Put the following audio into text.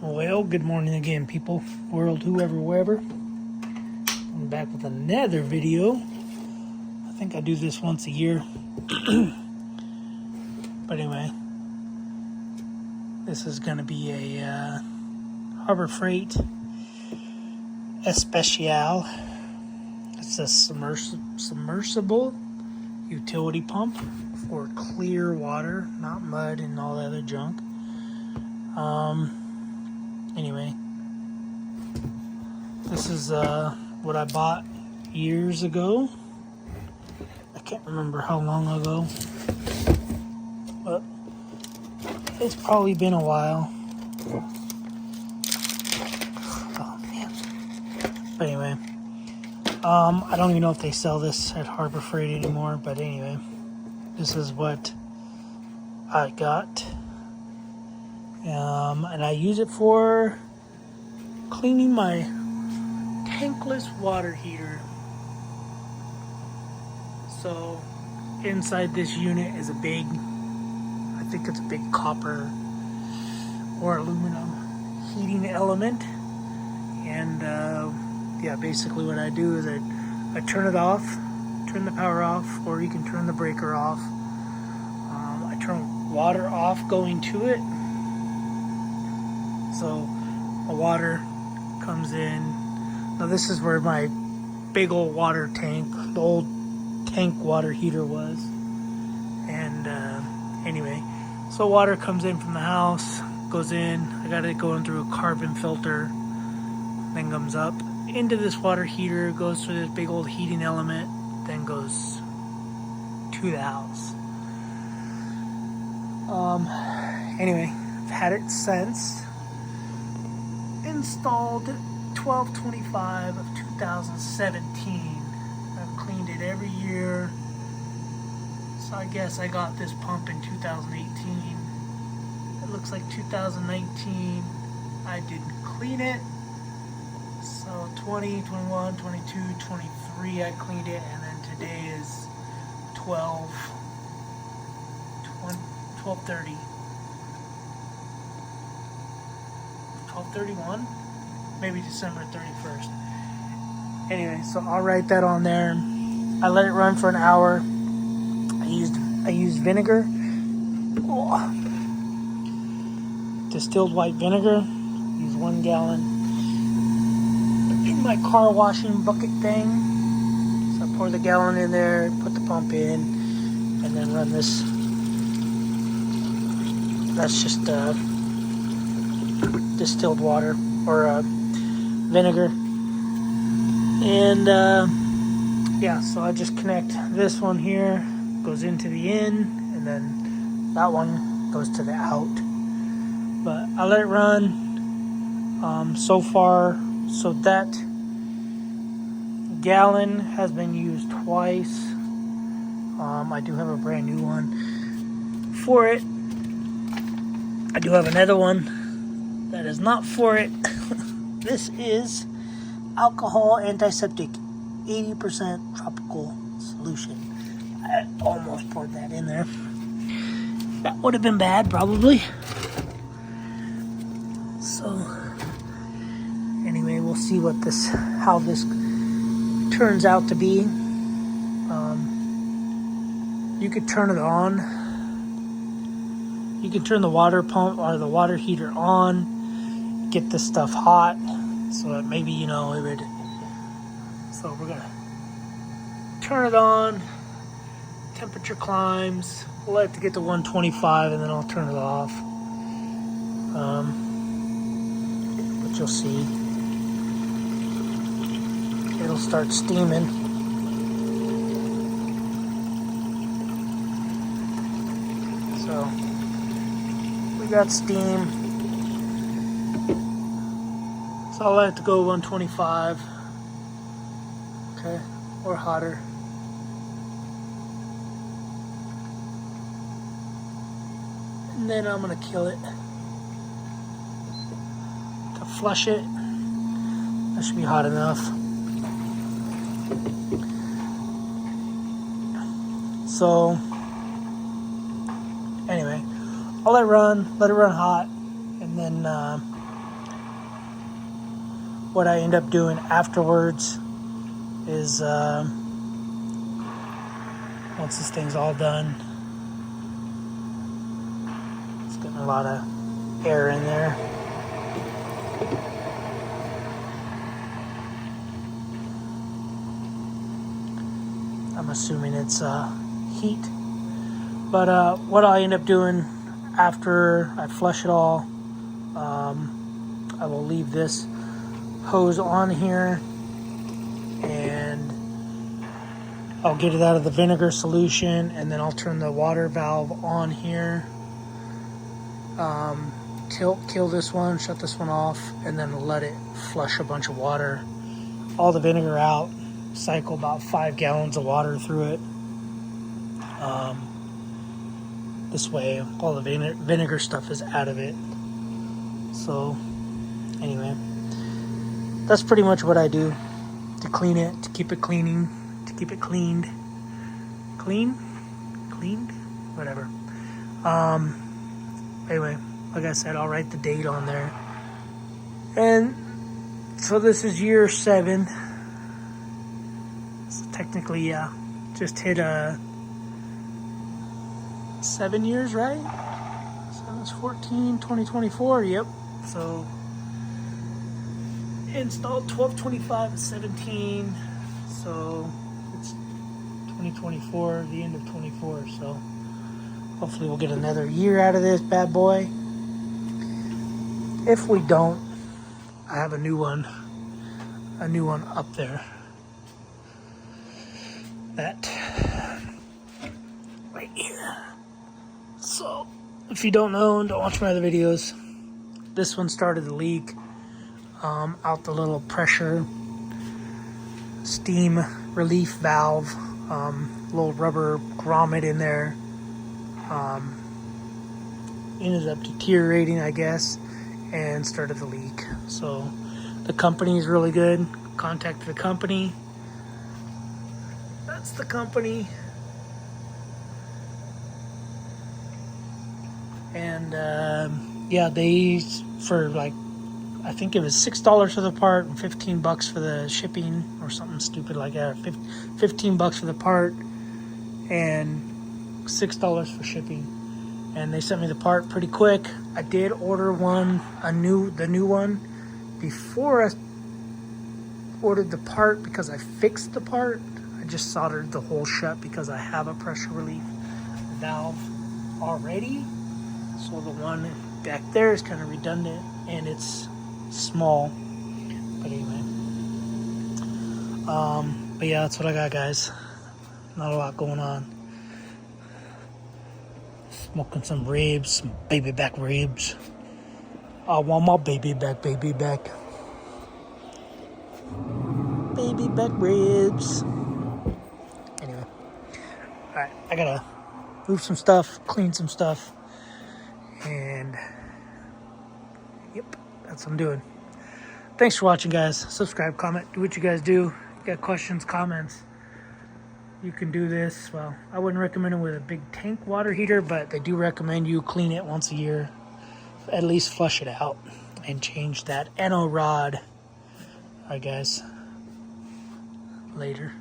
Well, good morning again, people. World, whoever, wherever. I'm back with another video. I think I do this once a year. But anyway, this is going to be a Harbor Freight Especial. It's a submersible utility pump for clear water, not mud and all the other junk. Anyway, this is what I bought years ago. I can't remember how long ago, but it's probably been a while. Oh man. But anyway, I don't even know if they sell this at Harbor Freight anymore, but anyway, this is what I got. And I use it for cleaning my tankless water heater. So inside this unit is a big, I think it's a big copper or aluminum heating element. And yeah, basically what I do is I turn it off, turn the power off, or you can turn the breaker off. I turn water off going to it. So the water comes in. Now this is where my big old water tank, the old tank water heater was. And anyway, so water comes in from the house, goes in. I got it going through a carbon filter, then comes up into this water heater, goes through this big old heating element, then goes to the house. Anyway, I've had it since. Installed 12/25 of 2017. I've cleaned it every year. So I guess I got this pump in 2018. It looks like 2019 I didn't clean it. So 20, 21, 22, 23 I cleaned it, and then today is 12/30. 12/31, maybe December 31st. Anyway, so I'll write that on there. I let it run for an hour. I used vinegar, distilled white vinegar. Use 1 gallon in my car washing bucket thing. So I pour the gallon in there, put the pump in, and then run this. That's just distilled water or vinegar. And yeah, so I just connect this one here, goes into the in, and then that one goes to the out. But I let it run. So far, so that gallon has been used twice. I do have a brand new one for it. I do have another one that is not for it. This is alcohol antiseptic, 80% tropical solution. I almost poured that in there. That would have been bad, probably. So, anyway, we'll see how this turns out to be. You could turn it on. You can turn the water pump or the water heater on, get this stuff hot, so that maybe, it would. So we're gonna turn it on, temperature climbs, we'll let it get to 125 and then I'll turn it off. But you'll see, it'll start steaming. So we got steam. So I'll let it go 125. Okay, or hotter. And then I'm gonna kill it. To flush it. That should be hot enough. So anyway, I'll let it run hot, and then what I end up doing afterwards is once this thing's all done, it's getting a lot of air in there. I'm assuming it's heat. But what I end up doing after I flush it all, I will leave this hose on here and I'll get it out of the vinegar solution, and then I'll turn the water valve on here, kill this one, shut this one off, and then let it flush a bunch of water, all the vinegar out, cycle about 5 gallons of water through it. This way all the vinegar stuff is out of it. So anyway, that's pretty much what I do to clean it, to keep it cleaned, whatever. Anyway, like I said, I'll write the date on there. And so this is year 7. So technically, yeah, just hit 7 years, right? So it's 14, 2024, yep. So installed 12/25/17, so it's 2024, the end of 24. So hopefully we'll get another year out of this bad boy. If we don't, I have a new one up there. That right here. So if you don't know and don't watch my other videos, this one started the leak out the little pressure steam relief valve, little rubber grommet in there. Ended up deteriorating, I guess, and started the leak. So the company is really good. Contacted the company. That's the company. And yeah, they, for like, I think it was $6 for the part and $15 for the shipping or something stupid like that. $15 for the part and $6 for shipping. And they sent me the part pretty quick. I did order the new one before I ordered the part, because I fixed the part. I just soldered the hole shut because I have a pressure relief valve already. So the one back there is kind of redundant and it's small. But anyway. But yeah, that's what I got, guys. Not a lot going on. Smoking some ribs, some baby back ribs. I want my baby back. Baby back ribs. Anyway. Alright, I gotta move some stuff, clean some stuff. And yep, that's what I'm doing. Thanks for watching, guys. Subscribe, comment, do what you guys do. Got questions, comments, you can do this. Well, I wouldn't recommend it with a big tank water heater, but they do recommend you clean it once a year. At least flush it out and change that anno rod. Alright, guys. Later.